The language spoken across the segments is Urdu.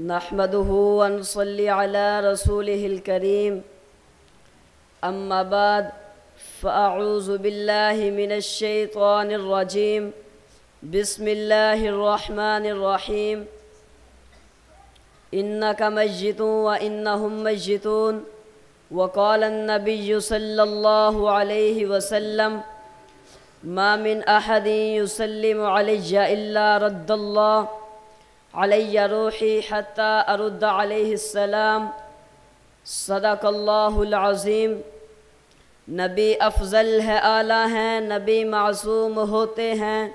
نحمده ونصلي على رسوله الكريم أما بعد فأعوذ بالله من الشيطان الرجيم بسم الله الرحمن الرحيم إنك ميت وإنهم ميتون وقال النبي صلى الله عليه وسلم ما من أحد يسلم علي إلا رد الله علی روحی حتی ارد علیہ السلام صدق اللہ العظیم۔ نبی افضل ہے اعلیٰ ہیں، نبی معصوم ہوتے ہیں،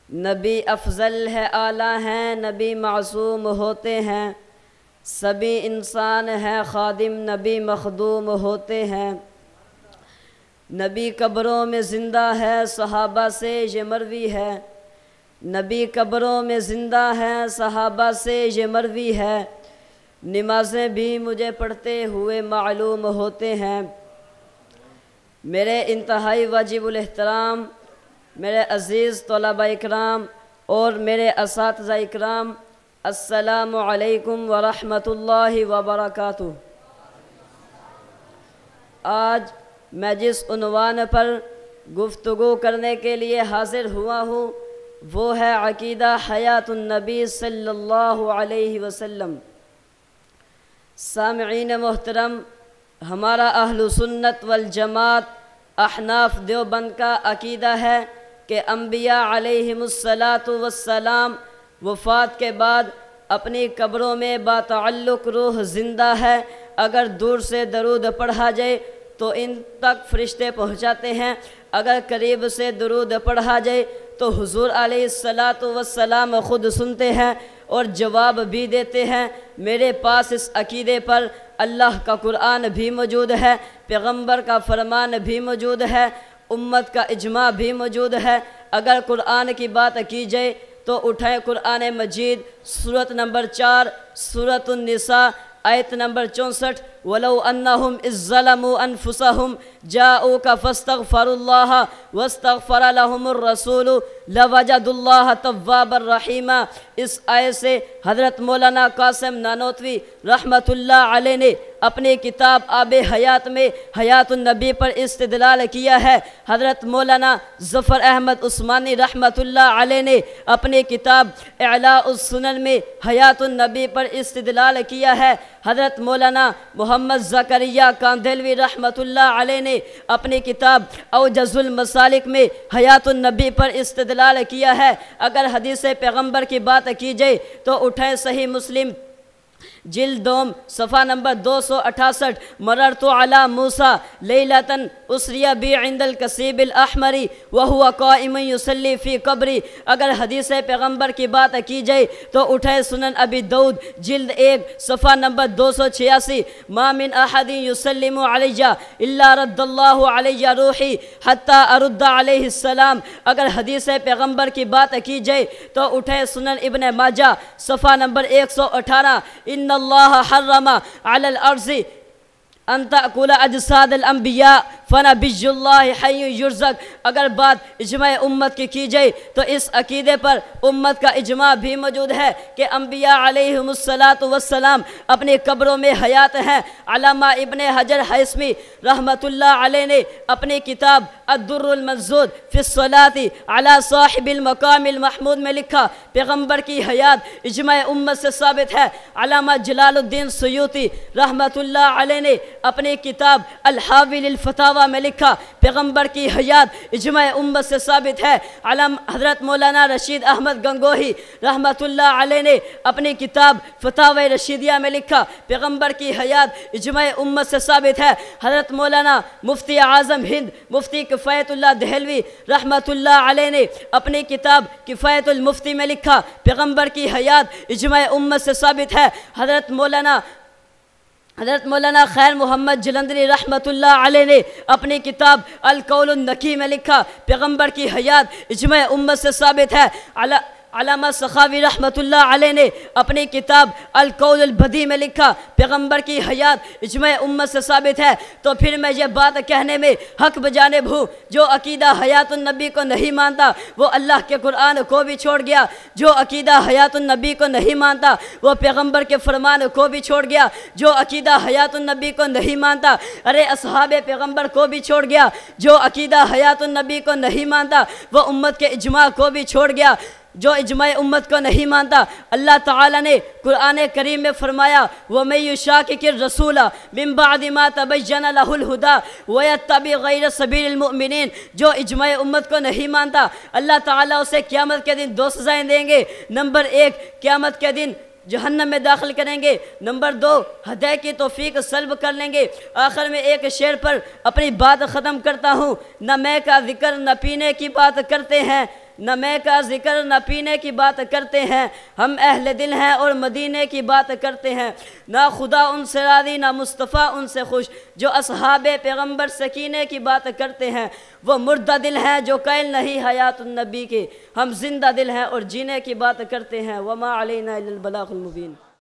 نبی افضل ہے اعلیٰ ہیں، نبی معصوم ہوتے ہیں، سبھی انسان ہیں خادم، نبی مخدوم ہوتے ہیں۔ نبی قبروں میں زندہ ہے، صحابہ سے یہ مروی ہے، نبی قبروں میں زندہ ہیں، صحابہ سے یہ مروی ہے، نمازیں بھی مجھے پڑھتے ہوئے معلوم ہوتے ہیں۔ میرے انتہائی واجب الاحترام میرے عزیز طلباء اکرام اور میرے اساتذہ اکرام، السلام علیکم ورحمۃ اللہ وبرکاتہ۔ آج میں جس عنوان پر گفتگو کرنے کے لیے حاضر ہوا ہوں وہ ہے عقیدہ حیات النبی صلی اللہ علیہ وسلم۔ سامعین محترم، ہمارا اہل سنت والجماعت احناف دیوبند کا عقیدہ ہے کہ انبیاء علیہم السلام وفات کے بعد اپنی قبروں میں باتعلق روح زندہ ہے، اگر دور سے درود پڑھا جائے تو ان تک فرشتے پہنچاتے ہیں، اگر قریب سے درود پڑھا جائے تو حضور علیہ السلام خود سنتے ہیں اور جواب بھی دیتے ہیں۔ میرے پاس اس عقیدے پر اللہ کا قرآن بھی موجود ہے، پیغمبر کا فرمان بھی موجود ہے، امت کا اجماع بھی موجود ہے۔ اگر قرآن کی بات کی جائے تو اٹھائیں قرآن مجید سورۃ نمبر 4 سورۃ النساء آیت نمبر 64، وَلَوْ أَنَّهُمْ إِذ ظَّلَمُوا أَنفُسَهُمْ جَاءُوكَ فَاسْتَغْفَرُوا اللَّهَ وَاسْتَغْفَرَ لَهُمُ الرَّسُولُ لَوَجَدُوا اللَّهَ تَوَّابًا رَحِيمًا۔ اس آیت سے حضرت مولانا قاسم نانوتوی رحمۃ اللہ علیہ نے اپنی کتاب آب حیات میں حیات النبی پر استدلال کیا ہے۔ حضرت مولانا ظفر احمد عثمانی رحمۃ اللہ علیہ نے اپنی کتاب اعلاء السنن میں حیات النبی پر استدلال کیا ہے۔ حضرت مولانا محمد زکریا کاندھلوی رحمۃ اللہ علیہ نے اپنی کتاب اوجز المسالک میں حیات النبی پر استدلال کیا ہے۔ اگر حدیث پیغمبر کی بات کی جائے تو اٹھائیں صحیح مسلم جلد دوم صفحہ نمبر 268، مررت علی موسیٰ لیلتاً اسری بی عند الکثیب الاحمر وہو قائم یصلی فی قبری۔ اگر حدیث پیغمبر کی بات کی جائے تو اٹھائے سنن ابی داؤد جلد 1 صفحہ نمبر 286، ما من احد یسلم علی الا رد اللہ علی روحی حتی ارد علیہ السلام۔ اگر حدیث پیغمبر کی بات کی جائے تو اٹھائے سنن ابن ماجہ صفحہ نمبر 118، ان اللہ حرم علی الارض ان تأکل اجساد الانبیاء فنبی اللہ حی یرزق۔ اگر بات اجماع امت کی جائے تو اس عقیدے پر امت کا اجماع بھی موجود ہے کہ انبیاء علیہم السلام اپنی قبروں میں حیات ہیں۔ علامہ ابن حجر حیثمی رحمۃ اللہ علیہ نے اپنی کتاب الدر المنضود فی الصلاۃ علی صاحب المقام المحمود میں لکھا پیغمبر کی حیات اجماع امت سے ثابت ہے۔ علامہ جلال الدین سیوطی رحمۃ اللہ علیہ نے اپنی کتاب الحاوی للفتاوی میں لکھا پیغمبر کی حیات اجماع امت سے ثابت ہے۔ حضرت مولانا رشید احمد گنگوہی رحمۃ اللہ علیہ نے اپنی کتاب فتاوی رشیدیہ میں لکھا پیغمبر کی حیات اجماع امت سے ثابت ہے۔ حضرت مولانا مفتی اعظم ہند مفتی کفایت اللہ دہلوی رحمۃ اللہ علیہ نے اپنی کتاب کفایت المفتی میں لکھا پیغمبر کی حیات اجماع امت سے ثابت ہے۔ حضرت مولانا خیر محمد جلندری رحمۃ اللہ علیہ نے اپنی کتاب القول النقی میں لکھا پیغمبر کی حیات اجماع امت سے ثابت ہے۔ علامہ سخاوی رحمۃ اللہ علیہ نے اپنی کتاب القول البدیع میں لکھا پیغمبر کی حیات اجماع امت سے ثابت ہے، تو پھر میں یہ بات کہنے میں حق بجانب ہوں، جو عقیدہ حیات النبی کو نہیں مانتا وہ اللہ کے قرآن کو بھی چھوڑ گیا، جو عقیدہ حیات النبی کو نہیں مانتا وہ پیغمبر کے فرمان کو بھی چھوڑ گیا، جو عقیدہ حیات النبی کو نہیں مانتا ارے اصحاب پیغمبر کو بھی چھوڑ گیا، جو عقیدہ حیات النبی کو نہیں مانتا وہ امت کے اجماع کو بھی چھوڑ گیا، جو اجماع امت کو نہیں مانتا۔ اللہ تعالیٰ نے قرآن کریم میں فرمایا وَمَن يُشَاقِقِ الرَّسُولَ مِن بَعْدِ مَا تَبَيَّنَ لَهُ الْهُدَىٰ وَيَتَّبِعْ غَيْرَ سَبِيلِ الْمُؤْمِنِينَ، جو اجماع امت کو نہیں مانتا اللہ تعالیٰ اسے قیامت کے دن 2 سزائیں دیں گے۔ نمبر 1، قیامت کے دن جہنم میں داخل کریں گے۔ نمبر 2، ہدایت کی توفیق سلب کر لیں گے۔ آخر میں ایک شعر پر اپنی بات ختم کرتا ہوں، نہ میں کا ذکر نہ پینے کی بات کرتے ہیں، نہ میں کا ذکر نہ پینے کی بات کرتے ہیں، ہم اہل دل ہیں اور مدینے کی بات کرتے ہیں، نہ خدا ان سے راضی نہ مصطفیٰ ان سے خوش، جو اصحاب پیغمبر سکینے کی بات کرتے ہیں، وہ مردہ دل ہیں جو قائل نہیں حیات النبی کے، ہم زندہ دل ہیں اور جینے کی بات کرتے ہیں، وما علینا الا البلاغ المبین۔